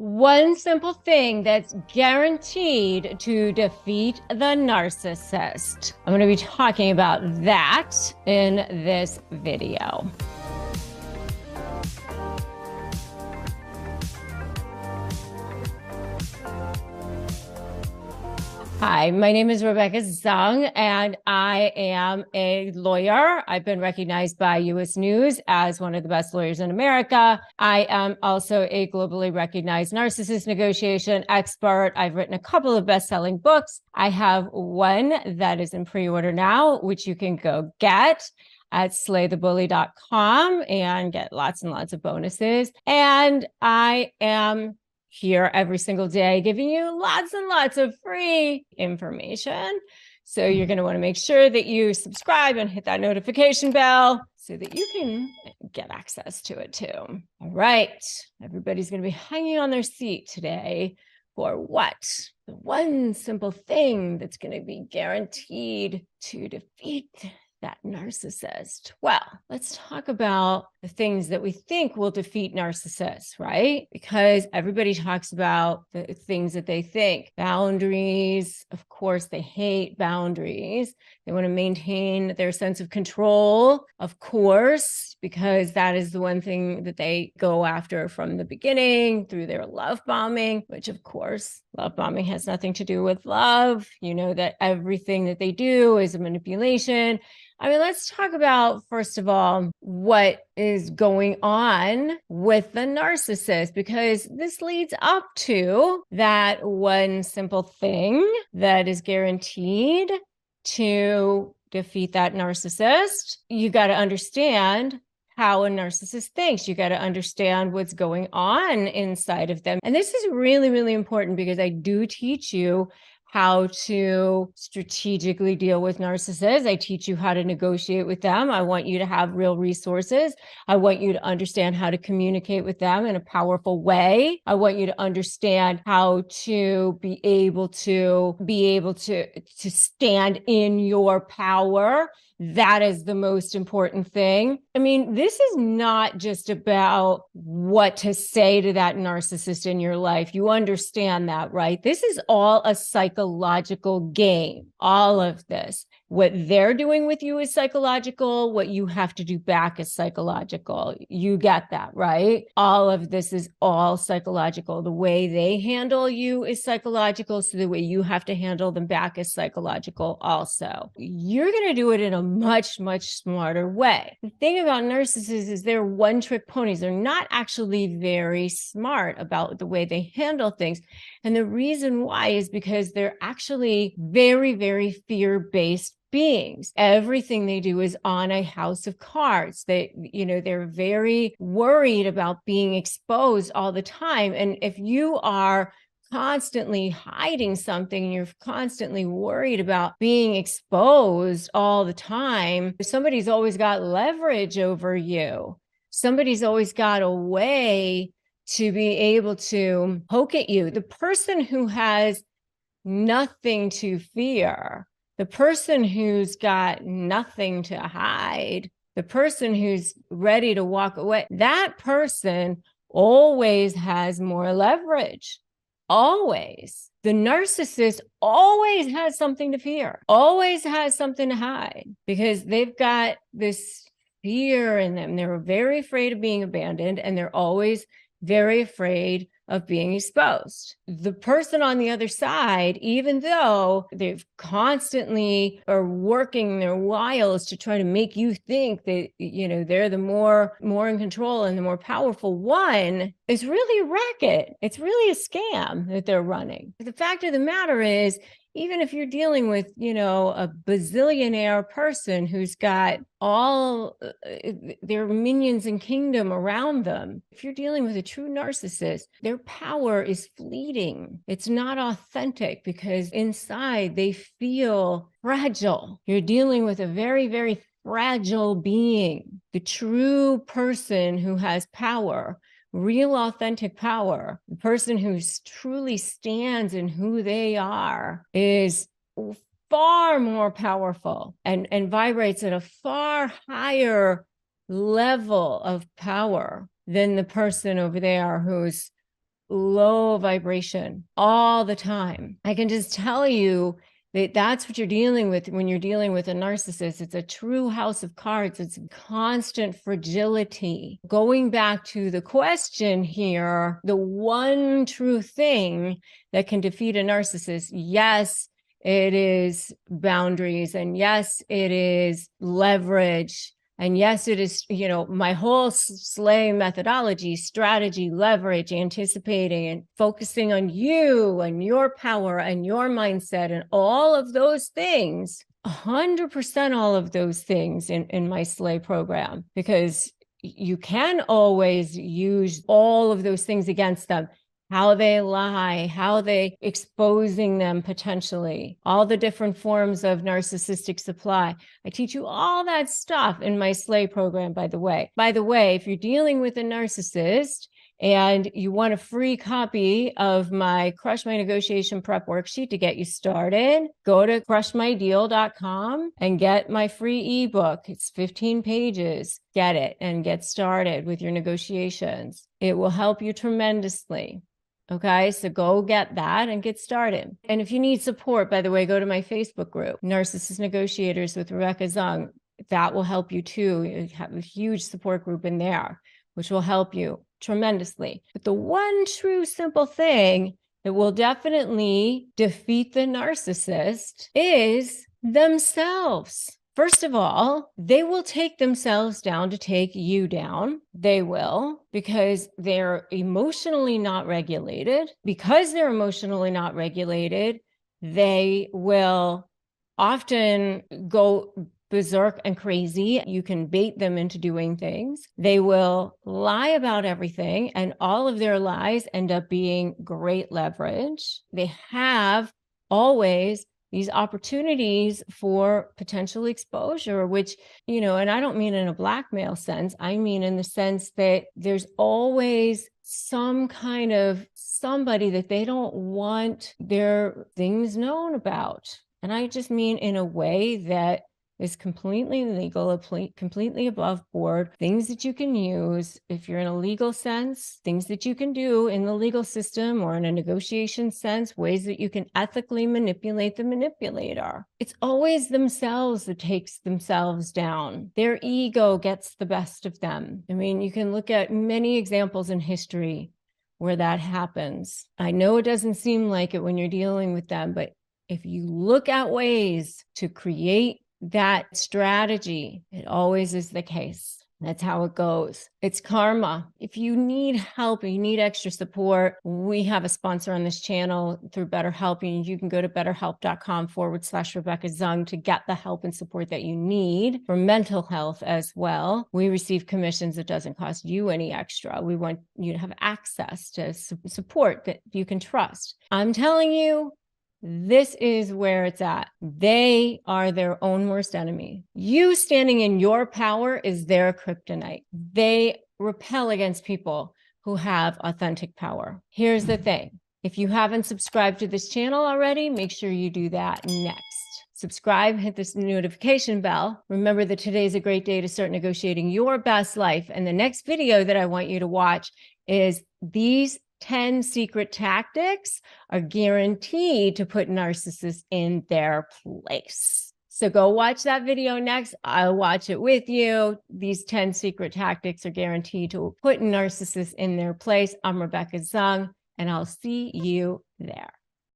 One simple thing that's guaranteed to defeat the narcissist. I'm going to be talking about that in this video. Hi, my name is Rebecca Zung, and I am a lawyer. I've been recognized by U.S. News as one of the best lawyers in America. I am also a globally recognized narcissist negotiation expert. I've written a couple of best-selling books. I have one that is in pre-order now, which you can go get at slaythebully.com and get lots and lots of bonuses. And I am here every single day, giving you lots and lots of free information. So you're going to want to make sure that you subscribe and hit that notification bell so that you can get access to it too. All right. Everybody's going to be hanging on their seat today for what? The one simple thing that's going to be guaranteed to defeat that narcissist. Well, let's talk about the things that we think will defeat narcissists, right? Because everybody talks about the things that they think. Boundaries, of course, they hate boundaries. They want to maintain their sense of control, of course, because that is the one thing that they go after from the beginning through their love bombing, which of course, love bombing has nothing to do with love. You know that everything that they do is a manipulation. I mean, let's talk about, first of all, what is going on with the narcissist, because this leads up to that one simple thing that is guaranteed to defeat that narcissist. You got to understand how a narcissist thinks. You got to understand what's going on inside of them. And this is really, really important because I do teach you how to strategically deal with narcissists. I teach you how to negotiate with them. I want you to have real resources. I want you to understand how to communicate with them in a powerful way. I want you to understand how to be able to stand in your power. That is the most important thing. I mean, this is not just about what to say to that narcissist in your life. You understand that, right? This is all a psychological game. All of this. What they're doing with you is psychological. What you have to do back is psychological. You get that, right? All of this is all psychological. The way they handle you is psychological. So the way you have to handle them back is psychological also. You're going to do it in a much, much smarter way. The thing about narcissists is they're one-trick ponies. They're not actually very smart about the way they handle things. And the reason why is because they're actually very, very fear-based beings. Everything they do is on a house of cards. They're very worried about being exposed all the time. And if you are constantly hiding something, you're constantly worried about being exposed all the time, somebody's always got leverage over you. Somebody's always got a way to be able to poke at you. The person who has nothing to fear, the person who's got nothing to hide, the person who's ready to walk away, that person always has more leverage. Always. The narcissist always has something to fear, always has something to hide, because they've got this fear in them. They're very afraid of being abandoned, and they're always very afraid of being exposed. The person on the other side, even though they've constantly are working their wiles to try to make you think that, they're the more in control and the more powerful one, is really a racket. It's really a scam that they're running. The fact of the matter is, even if you're dealing with, a bazillionaire person who's got all their minions and kingdom around them, if you're dealing with a true narcissist, their power is fleeting. It's not authentic because inside they feel fragile. You're dealing with a very, very fragile being. The true person who has power, real authentic power, the person who truly stands in who they are, is far more powerful and vibrates at a far higher level of power than the person over there who's low vibration all the time. I can just tell you that that's what you're dealing with when you're dealing with a narcissist. It's a true house of cards. It's constant fragility. Going back to the question here, the one true thing that can defeat a narcissist, yes, it is boundaries. And yes, it is leverage. And yes, it is, my whole SLAY methodology, strategy, leverage, anticipating, and focusing on you and your power and your mindset and all of those things, 100% all of those things in my SLAY program, because you can always use all of those things against them. How they lie, how they exposing them potentially, all the different forms of narcissistic supply. I teach you all that stuff in my SLAY program, by the way. By the way, if you're dealing with a narcissist and you want a free copy of my Crush My Negotiation Prep worksheet to get you started, go to crushmydeal.com and get my free ebook. It's 15 pages. Get it and get started with your negotiations. It will help you tremendously. Okay, so go get that and get started. And if you need support, by the way, go to my Facebook group, Narcissist Negotiators with Rebecca Zung. That will help you too. You have a huge support group in there, which will help you tremendously. But the one true simple thing that will definitely defeat the narcissist is themselves. First of all, they will take themselves down to take you down. They will, because they're emotionally not regulated. Because they're emotionally not regulated, they will often go berserk and crazy. You can bait them into doing things. They will lie about everything, and all of their lies end up being great leverage. They have always these opportunities for potential exposure, which, and I don't mean in a blackmail sense. I mean in the sense that there's always some kind of somebody that they don't want their things known about. And I just mean in a way that is completely legal, completely above board, things that you can use if you're in a legal sense, things that you can do in the legal system or in a negotiation sense, ways that you can ethically manipulate the manipulator. It's always themselves that takes themselves down. Their ego gets the best of them. I mean, you can look at many examples in history where that happens. I know it doesn't seem like it when you're dealing with them, but if you look at ways to create that strategy, it always is the case. That's how it goes. It's karma. If you need help, you need extra support, we have a sponsor on this channel through BetterHelp. And you can go to betterhelp.com/Rebecca Zung to get the help and support that you need for mental health as well. We receive commissions. It doesn't cost you any extra. We want you to have access to support that you can trust. I'm telling you, this is where it's at. They are their own worst enemy. You standing in your power is their kryptonite. They repel against people who have authentic power. Here's the thing. If you haven't subscribed to this channel already, make sure you do that next. Subscribe, hit this notification bell. Remember that today's a great day to start negotiating your best life. And the next video that I want you to watch is these 10 secret tactics are guaranteed to put narcissists in their place. So go watch that video next. I'll watch it with you. These 10 secret tactics are guaranteed to put narcissists in their place. I'm Rebecca Zung, and I'll see you there.